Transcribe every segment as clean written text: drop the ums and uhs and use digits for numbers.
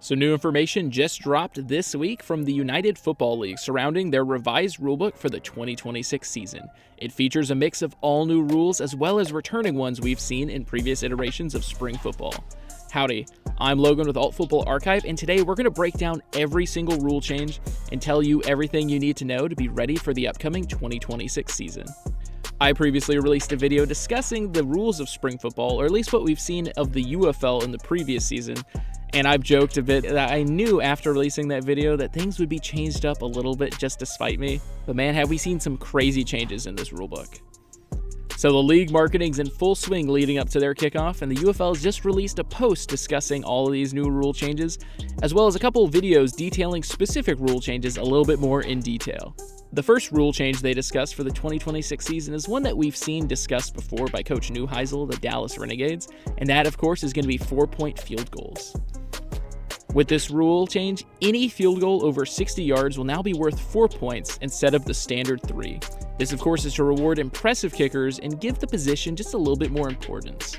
So new information just dropped this week from the United Football League surrounding their revised rulebook for the 2026 season. It features a mix of all new rules as well as returning ones we've seen in previous iterations of spring football. Howdy, I'm Logan with Alt Football Archive, and today we're going to break down every single rule change and tell you everything you need to know to be ready for the upcoming 2026 season. I previously released a video discussing the rules of spring football, or at least what we've seen of the UFL in the previous season, and I've joked a bit that I knew after releasing that video that things would be changed up a little bit just to spite me, but man, have we seen some crazy changes in this rulebook. So the league marketing's in full swing leading up to their kickoff, and the UFL has just released a post discussing all of these new rule changes, as well as a couple of videos detailing specific rule changes a little bit more in detail. The first rule change they discussed for the 2026 season is one that we've seen discussed before by Coach Neuheisel, the Dallas Renegades, and that, of course, is going to be 4-point field goals. With this rule change, any field goal over 60 yards will now be worth 4 points instead of the standard 3. This, of course, is to reward impressive kickers and give the position just a little bit more importance.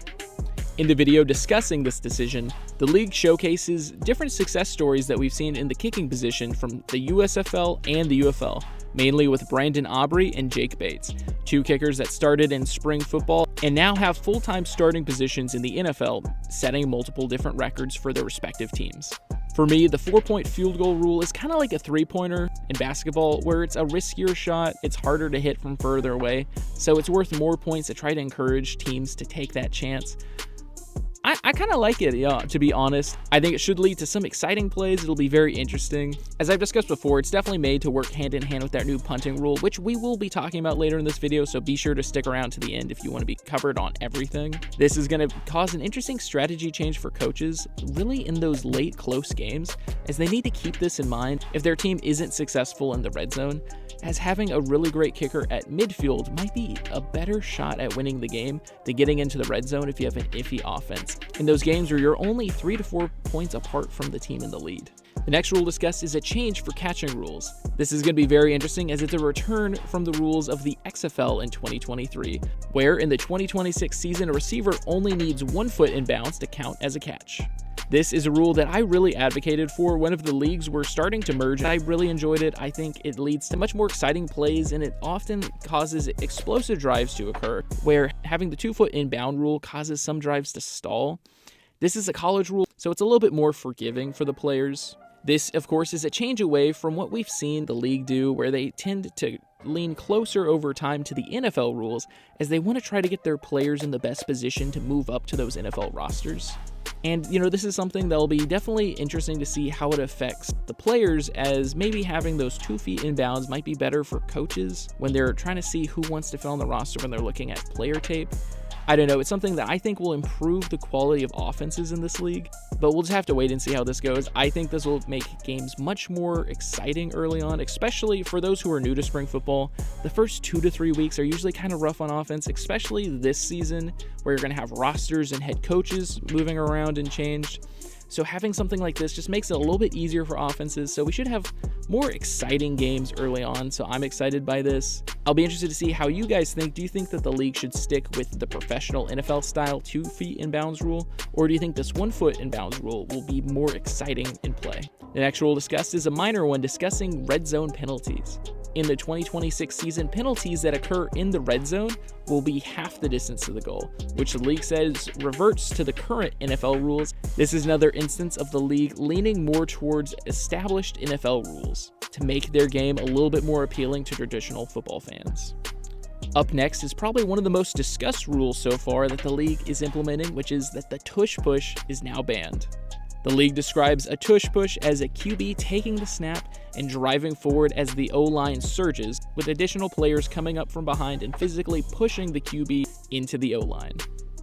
In the video discussing this decision, the league showcases different success stories that we've seen in the kicking position from the USFL and the UFL, mainly with Brandon Aubrey and Jake Bates, two kickers that started in spring football and now have full-time starting positions in the NFL, setting multiple different records for their respective teams. For me, the 4-point field goal rule is kind of like a 3-pointer in basketball, where it's a riskier shot, it's harder to hit from further away, so it's worth more points to try to encourage teams to take that chance. I kind of like it, yeah, to be honest. I think it should lead to some exciting plays. It'll be very interesting. As I've discussed before, it's definitely made to work hand in hand with that new punting rule, which we will be talking about later in this video, so be sure to stick around to the end if you want to be covered on everything. This is going to cause an interesting strategy change for coaches, really in those late close games, as they need to keep this in mind if their team isn't successful in the red zone, as having a really great kicker at midfield might be a better shot at winning the game than getting into the red zone if you have an iffy offense, in those games where you're only 3 to 4 points apart from the team in the lead. The next rule discussed is a change for catching rules. This is going to be very interesting as it's a return from the rules of the XFL in 2023, where in the 2026 season a receiver only needs 1 foot in bounds to count as a catch. This is a rule that I really advocated for when the leagues were starting to merge. I really enjoyed it. I think it leads to much more exciting plays, and it often causes explosive drives to occur, where having the 2-foot inbound rule causes some drives to stall. This is a college rule, so it's a little bit more forgiving for the players. This, of course, is a change away from what we've seen the league do, where they tend to lean closer over time to the NFL rules, as they want to try to get their players in the best position to move up to those NFL rosters. And, this is something that'll be definitely interesting to see how it affects the players, as maybe having those 2 feet inbounds might be better for coaches when they're trying to see who wants to fill in the roster when they're looking at player tape. I don't know, it's something that I think will improve the quality of offenses in this league, but we'll just have to wait and see how this goes. I think this will make games much more exciting early on, especially for those who are new to spring football. The first 2 to 3 weeks are usually kind of rough on offense, especially this season where you're going to have rosters and head coaches moving around and changed. So having something like this just makes it a little bit easier for offenses, so we should have more exciting games early on, so I'm excited by this. I'll be interested to see how you guys think. Do you think that the league should stick with the professional NFL-style 2 feet inbounds rule, or do you think this 1 foot inbounds rule will be more exciting in play? The next rule discussed is a minor one discussing Redzone penalties. In the 2026 season, penalties that occur in the red zone will be half the distance to the goal, which the league says reverts to the current NFL rules. This is another instance of the league leaning more towards established NFL rules to make their game a little bit more appealing to traditional football fans. Up next is probably one of the most discussed rules so far that the league is implementing, which is that the tush push is now banned. The league describes a tush push as a QB taking the snap and driving forward as the O-line surges, with additional players coming up from behind and physically pushing the QB into the O-line.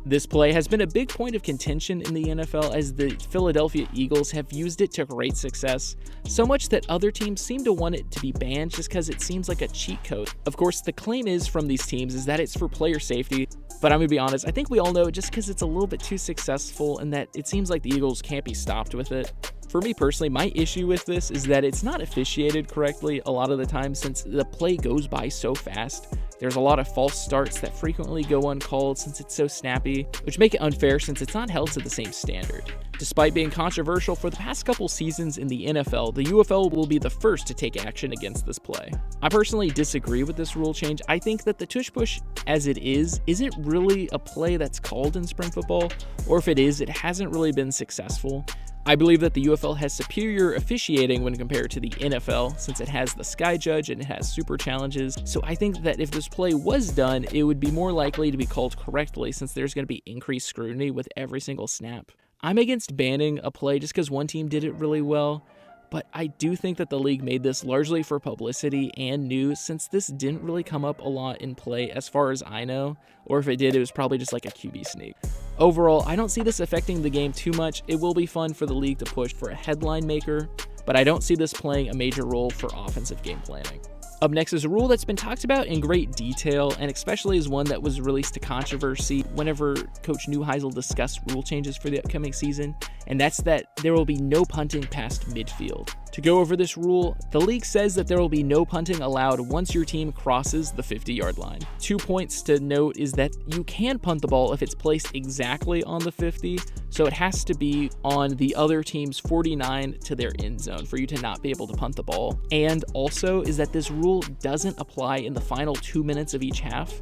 This play has been a big point of contention in the NFL, as the Philadelphia Eagles have used it to great success, so much that other teams seem to want it to be banned just because it seems like a cheat code. Of course, the claim is from these teams is that it's for player safety, but I'm going to be honest, I think we all know it just because it's a little bit too successful and that it seems like the Eagles can't be stopped with it. For me personally, my issue with this is that it's not officiated correctly a lot of the time, since the play goes by so fast. There's a lot of false starts that frequently go uncalled since it's so snappy, which make it unfair since it's not held to the same standard. Despite being controversial for the past couple seasons in the NFL, the UFL will be the first to take action against this play. I personally disagree with this rule change. I think that the tush push, as it isn't really a play that's called in spring football, or if it is, it hasn't really been successful. I believe that the UFL has superior officiating when compared to the NFL, since it has the Sky Judge and it has super challenges. So I think that if this play was done, it would be more likely to be called correctly, since there's going to be increased scrutiny with every single snap. I'm against banning a play just because one team did it really well, but I do think that the league made this largely for publicity and news, since this didn't really come up a lot in play as far as I know, or if it did, it was probably just like a QB sneak. Overall, I don't see this affecting the game too much. It will be fun for the league to push for a headline maker, but I don't see this playing a major role for offensive game planning. Up next is a rule that's been talked about in great detail, and especially is one that was released to controversy whenever Coach Neuheisel discussed rule changes for the upcoming season, and that's that there will be no punting past midfield. To go over this rule, the league says that there will be no punting allowed once your team crosses the 50-yard line. 2 points to note is that you can punt the ball if it's placed exactly on the 50, so it has to be on the other team's 49 to their end zone for you to not be able to punt the ball. And also is that this rule doesn't apply in the final 2 minutes of each half.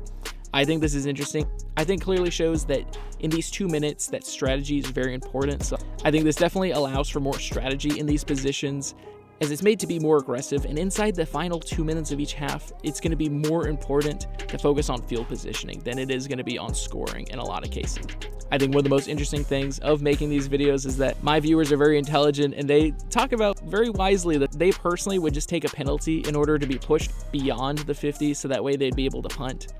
I think this is interesting. I think clearly shows that in these 2 minutes that strategy is very important. So I think this definitely allows for more strategy in these positions, as it's made to be more aggressive, and inside the final 2 minutes of each half, it's going to be more important to focus on field positioning than it is going to be on scoring in a lot of cases. I think one of the most interesting things of making these videos is that my viewers are very intelligent, and they talk about very wisely that they personally would just take a penalty in order to be pushed beyond the 50, so that way they'd be able to punt.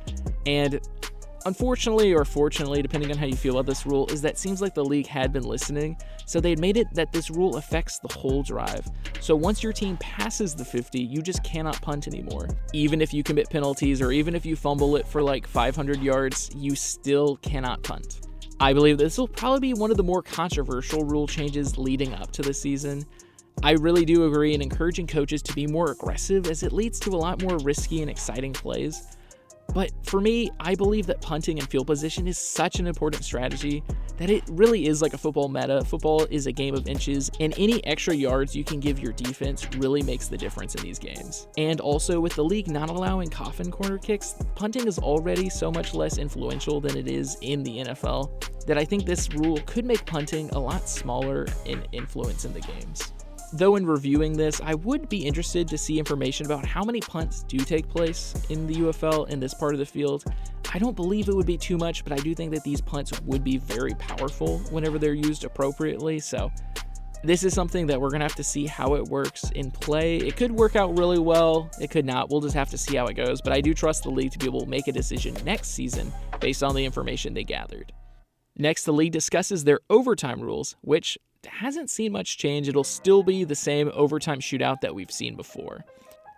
And unfortunately, or fortunately, depending on how you feel about this rule, is that it seems like the league had been listening, so they had made it that this rule affects the whole drive. So once your team passes the 50, you just cannot punt anymore. Even if you commit penalties, or even if you fumble it for like 500 yards, you still cannot punt. I believe this will probably be one of the more controversial rule changes leading up to the season. I really do agree in encouraging coaches to be more aggressive, as it leads to a lot more risky and exciting plays. But for me, I believe that punting and field position is such an important strategy that it really is like a football meta. Football is a game of inches, and any extra yards you can give your defense really makes the difference in these games. And also, with the league not allowing coffin corner kicks, punting is already so much less influential than it is in the NFL that I think this rule could make punting a lot smaller in influence in the games. Though in reviewing this, I would be interested to see information about how many punts do take place in the UFL in this part of the field. I don't believe it would be too much, but I do think that these punts would be very powerful whenever they're used appropriately. So this is something that we're going to have to see how it works in play. It could work out really well. It could not. We'll just have to see how it goes. But I do trust the league to be able to make a decision next season based on the information they gathered. Next, the league discusses their overtime rules, which hasn't seen much change. It'll still be the same overtime shootout that we've seen before.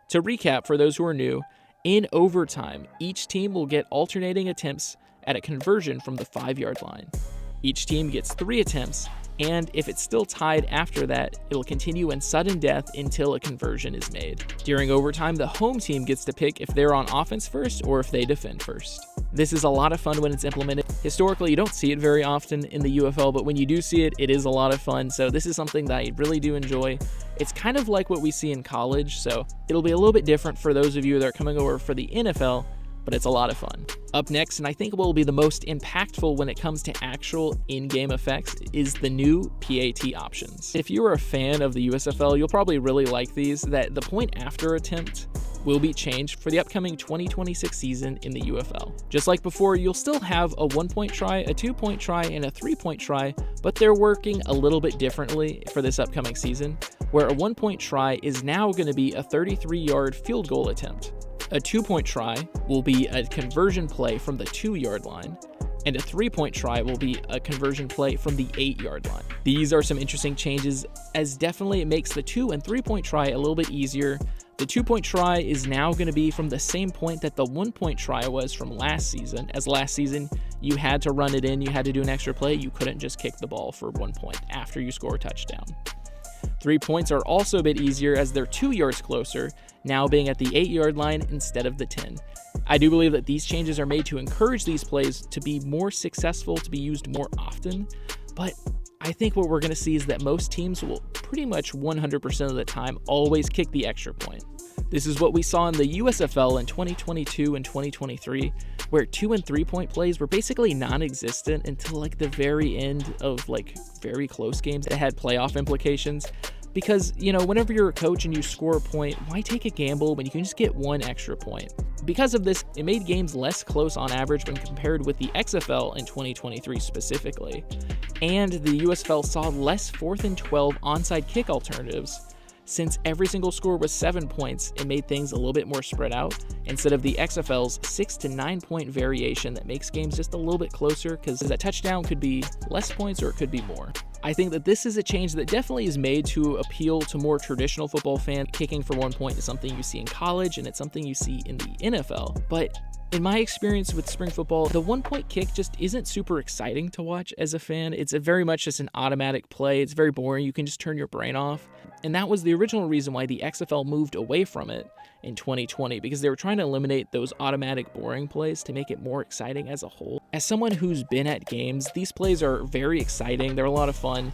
To recap, for those who are new, in overtime, each team will get alternating attempts at a conversion from the 5-yard line. Each team gets 3 attempts, and if it's still tied after that, it'll continue in sudden death until a conversion is made. During overtime, the home team gets to pick if they're on offense first or if they defend first. This is a lot of fun when it's implemented. Historically, you don't see it very often in the UFL, but when you do see it, it is a lot of fun. So this is something that I really do enjoy. It's kind of like what we see in college, so it'll be a little bit different for those of you that are coming over for the NFL, but it's a lot of fun. Up next, and I think what will be the most impactful when it comes to actual in-game effects, is the new PAT options. If you're a fan of the USFL, you'll probably really like these, that the point after attempt will be changed for the upcoming 2026 season in the UFL. Just like before, you'll still have a 1-point try, a 2-point try, and a 3-point try, but they're working a little bit differently for this upcoming season, where a 1-point try is now going to be a 33-yard field goal attempt. A 2-point try will be a conversion play from the 2-yard line, and a 3-point try will be a conversion play from the 8-yard line. These are some interesting changes, as definitely it makes the 2- and 3-point try a little bit easier. The 2-point try is now going to be from the same point that the 1-point try was from last season, as last season you had to run it in, you had to do an extra play, you couldn't just kick the ball for 1 point after you score a touchdown. 3 points are also a bit easier as they're 2 yards closer, now being at the 8-yard line instead of the 10. I do believe that these changes are made to encourage these plays to be more successful, to be used more often, but I think what we're going to see is that most teams will pretty much 100% of the time always kick the extra point. This is what we saw in the USFL in 2022 and 2023, where 2 and 3 point plays were basically non-existent until like the very end of like very close games that had playoff implications. Because, whenever you're a coach and you score a point, why take a gamble when you can just get 1 extra point? Because of this, it made games less close on average when compared with the XFL in 2023 specifically. And the USFL saw less 4th and 12 onside kick alternatives. Since every single score was 7 points, it made things a little bit more spread out, instead of the XFL's 6 to 9 point variation that makes games just a little bit closer, because that touchdown could be less points or it could be more. I think that this is a change that definitely is made to appeal to more traditional football fans. Kicking for 1 point is something you see in college, and it's something you see in the NFL. But in my experience with spring football, the 1 point kick just isn't super exciting to watch as a fan. It's very much just an automatic play. It's very boring. You can just turn your brain off. And that was the original reason why the XFL moved away from it in 2020, because they were trying to eliminate those automatic boring plays to make it more exciting as a whole. As someone who's been at games, these plays are very exciting. They're a lot of fun.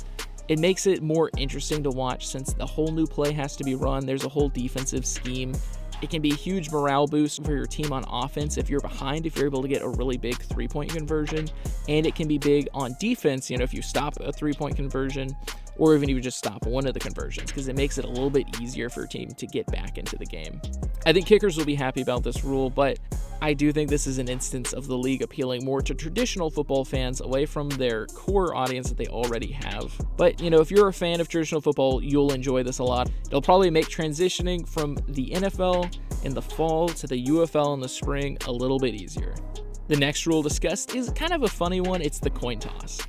It makes it more interesting to watch since the whole new play has to be run. There's a whole defensive scheme. It can be a huge morale boost for your team on offense if you're behind, if you're able to get a really big 3-point conversion. And it can be big on defense, if you stop a 3-point conversion, or even if you just stop one of the conversions, because it makes it a little bit easier for a team to get back into the game. I think kickers will be happy about this rule, but I do think this is an instance of the league appealing more to traditional football fans away from their core audience that they already have. But, if you're a fan of traditional football, you'll enjoy this a lot. It'll probably make transitioning from the NFL in the fall to the UFL in the spring a little bit easier. The next rule discussed is kind of a funny one. It's the coin toss.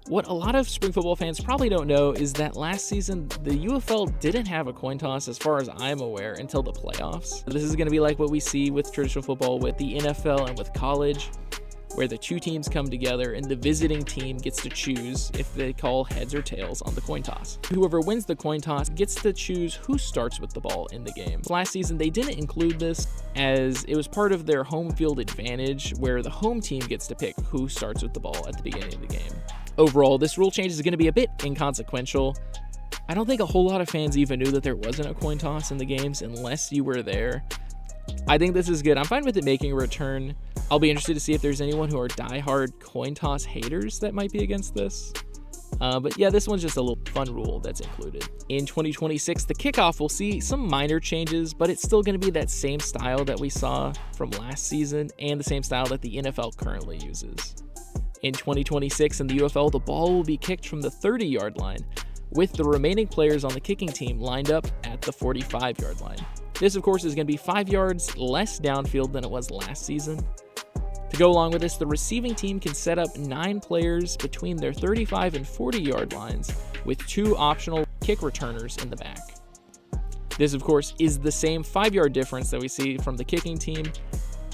What a lot of spring football fans probably don't know is that last season, the UFL didn't have a coin toss as far as I'm aware until the playoffs. This is going to be like what we see with traditional football with the NFL and with college, where the 2 teams come together and the visiting team gets to choose if they call heads or tails on the coin toss. Whoever wins the coin toss gets to choose who starts with the ball in the game. Last season, they didn't include this as it was part of their home field advantage, where the home team gets to pick who starts with the ball at the beginning of the game. Overall, this rule change is going to be a bit inconsequential. I don't think a whole lot of fans even knew that there wasn't a coin toss in the games unless you were there. I think this is good. I'm fine with it making a return. I'll be interested to see if there's anyone who are diehard coin toss haters that might be against this. But yeah, this one's just a little fun rule that's included. In 2026, the kickoff will see some minor changes, but it's still going to be that same style that we saw from last season and the same style that the NFL currently uses. In 2026 in the UFL, the ball will be kicked from the 30-yard line, with the remaining players on the kicking team lined up at the 45-yard line. This, of course, is going to be 5 yards less downfield than it was last season. To go along with this, the receiving team can set up 9 players between their 35 and 40-yard lines, with 2 optional kick returners in the back. This, of course, is the same 5-yard difference that we see from the kicking team,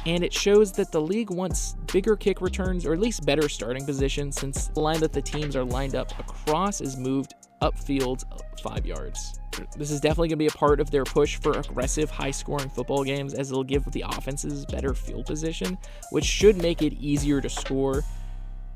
and it shows that the league wants bigger kick returns, or at least better starting position, since the line that the teams are lined up across is moved upfield 5 yards. This is definitely going to be a part of their push for aggressive, high-scoring football games, as it'll give the offenses better field position, which should make it easier to score,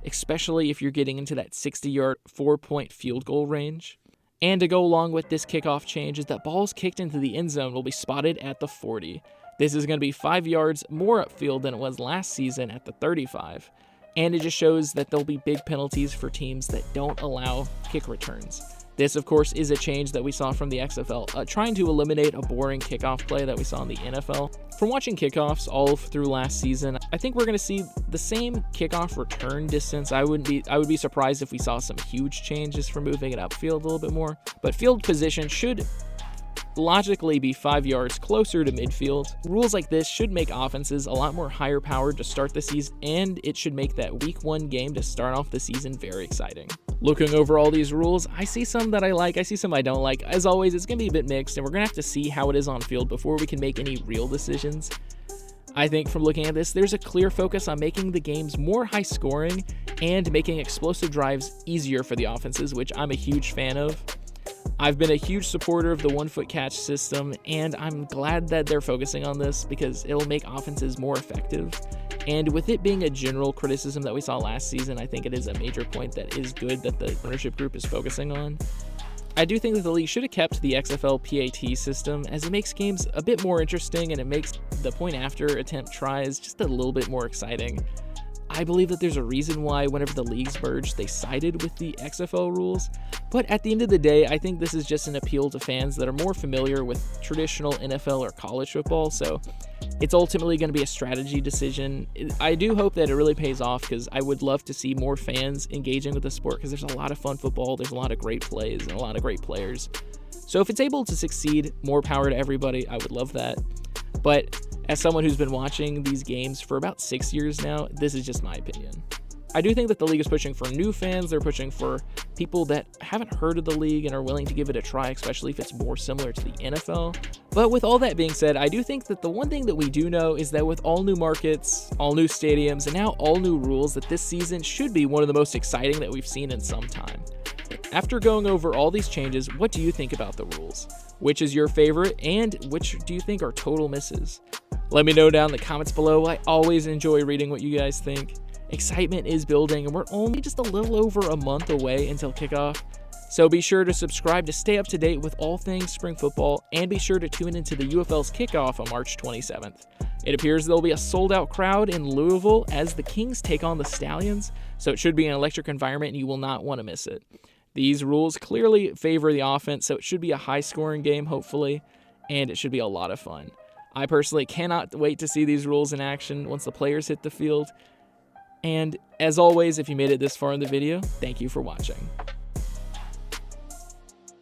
especially if you're getting into that 60-yard, 4-point field goal range. And to go along with this kickoff change is that balls kicked into the end zone will be spotted at the 40. This is going to be 5 yards more upfield than it was last season at the 35. And it just shows that there'll be big penalties for teams that don't allow kick returns. This, of course, is a change that we saw from the XFL, trying to eliminate a boring kickoff play that we saw in the NFL. From watching kickoffs all through last season, I think we're going to see the same kickoff return distance. I would be surprised if we saw some huge changes for moving it upfield a little bit more. But field position should logically be 5 yards closer to midfield. Rules like this should make offenses a lot more higher powered to start the season, and it should make that week 1 game to start off the season very exciting. Looking over all these rules, I see some that I like, I see some I don't like. As always, it's going to be a bit mixed, and we're going to have to see how it is on field before we can make any real decisions. I think from looking at this, there's a clear focus on making the games more high scoring and making explosive drives easier for the offenses, which I'm a huge fan of. I've been a huge supporter of the 1-foot catch system, and I'm glad that they're focusing on this because it'll make offenses more effective. And with it being a general criticism that we saw last season, I think it is a major point that is good that the ownership group is focusing on. I do think that the league should have kept the XFL PAT system, as it makes games a bit more interesting and it makes the point after attempt tries just a little bit more exciting. I believe that there's a reason why whenever the leagues merged, they sided with the XFL rules, but at the end of the day, I think this is just an appeal to fans that are more familiar with traditional NFL or college football, so it's ultimately going to be a strategy decision. I do hope that it really pays off because I would love to see more fans engaging with the sport because there's a lot of fun football, there's a lot of great plays, and a lot of great players. So if it's able to succeed, more power to everybody, I would love that. But as someone who's been watching these games for about 6 years now, this is just my opinion. I do think that the league is pushing for new fans. They're pushing for people that haven't heard of the league and are willing to give it a try, especially if it's more similar to the NFL. But with all that being said, I do think that the one thing that we do know is that with all new markets, all new stadiums, and now all new rules, that this season should be one of the most exciting that we've seen in some time. After going over all these changes, what do you think about the rules? Which is your favorite, and which do you think are total misses? Let me know down in the comments below. I always enjoy reading what you guys think. Excitement is building, and we're only just a little over a month away until kickoff. So be sure to subscribe to stay up to date with all things spring football, and be sure to tune into the UFL's kickoff on March 27th. It appears there'll be a sold-out crowd in Louisville as the Kings take on the Stallions, so it should be an electric environment and you will not want to miss it. These rules clearly favor the offense, so it should be a high-scoring game, hopefully, and it should be a lot of fun. I personally cannot wait to see these rules in action once the players hit the field. And as always, if you made it this far in the video, thank you for watching.